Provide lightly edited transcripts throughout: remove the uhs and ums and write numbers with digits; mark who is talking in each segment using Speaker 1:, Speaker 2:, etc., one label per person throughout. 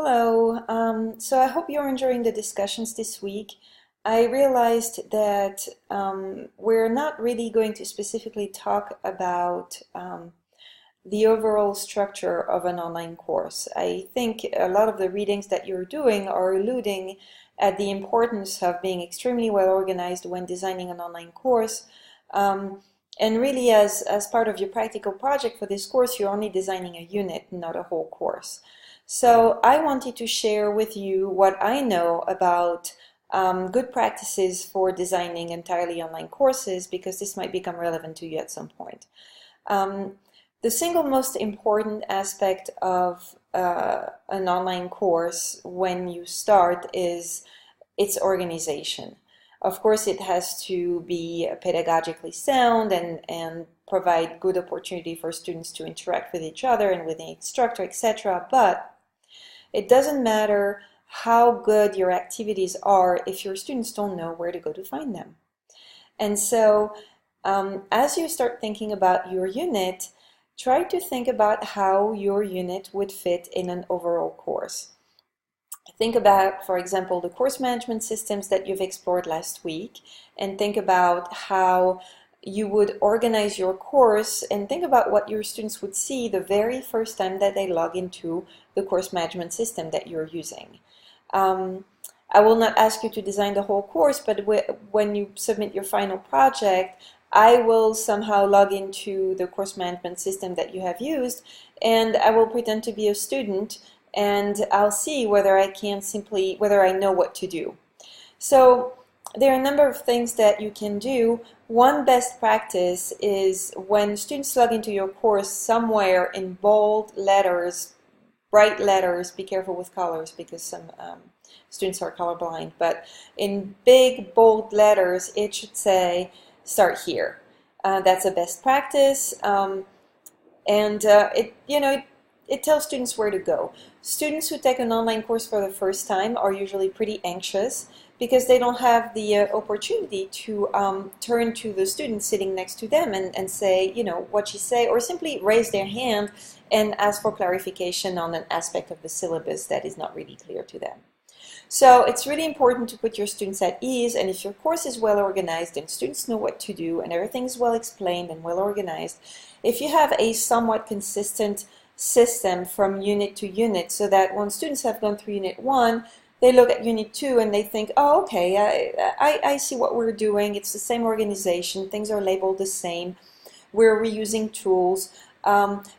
Speaker 1: Hello. So I hope you're enjoying the discussions this week. I realized that we're not really going to specifically talk about the overall structure of an online course. I think a lot of the readings that you're doing are alluding at the importance of being extremely well organized when designing an online course. And really, as part of your practical project for this course, you're only designing a unit, not a whole course. So I wanted to share with you what I know about good practices for designing entirely online courses, because this might become relevant to you at some point. The single most important aspect of an online course when you start is its organization. Of course, it has to be pedagogically sound and provide good opportunity for students to interact with each other and with the instructor, etc. But it doesn't matter how good your activities are if your students don't know where to go to find them. And so as you start thinking about your unit, try to think about how your unit would fit in an overall course. Think about, for example, the course management systems that you've explored last week, and think about how you would organize your course, and think about what your students would see the very first time that they log into the course management system that you're using. I will not ask you to design the whole course, but when you submit your final project, I will somehow log into the course management system that you have used, and I will pretend to be a student, and I'll see whether whether I know what to do. So there are a number of things that you can do. One best practice is when students log into your course, somewhere in bold letters, bright letters, be careful with colors because some students are colorblind, but in big bold letters it should say start here. That's a best practice, and it tells students where to go. Students who take an online course for the first time are usually pretty anxious because they don't have the opportunity to turn to the student sitting next to them and say, what you say, or simply raise their hand and ask for clarification on an aspect of the syllabus that is not really clear to them. So it's really important to put your students at ease, and if your course is well organized and students know what to do and everything is well explained and well organized, if you have a somewhat consistent system from unit to unit, so that when students have gone through Unit 1, they look at Unit 2 and they think, oh, okay, I see what we're doing. It's the same organization. Things are labeled the same. We're reusing tools.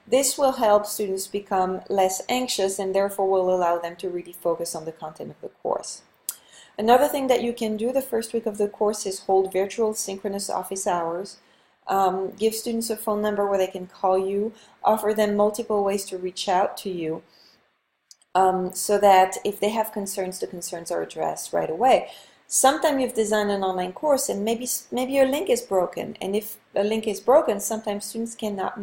Speaker 1: This will help students become less anxious and therefore will allow them to really focus on the content of the course. Another thing that you can do the first week of the course is hold virtual synchronous office hours. Give students a phone number where they can call you, offer them multiple ways to reach out to you, so that if they have concerns, the concerns are addressed right away. Sometimes you've designed an online course and maybe your link is broken, and if a link is broken, sometimes students cannot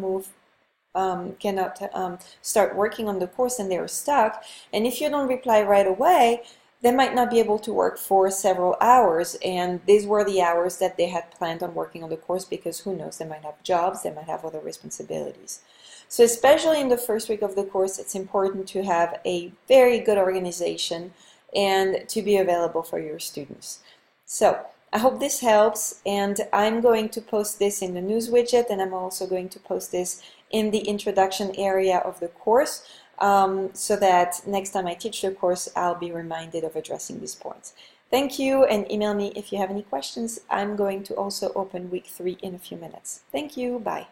Speaker 1: start working on the course and they're stuck, and if you don't reply right away, they might not be able to work for several hours, and these were the hours that they had planned on working on the course, because who knows, they might have jobs, they might have other responsibilities. So especially in the first week of the course, it's important to have a very good organization and to be available for your students. So I hope this helps, and I'm going to post this in the news widget, and I'm also going to post this in the introduction area of the course, so that next time I teach the course, I'll be reminded of addressing these points. Thank you, and email me if you have any questions. I'm going to also open week 3 in a few minutes. Thank you. Bye.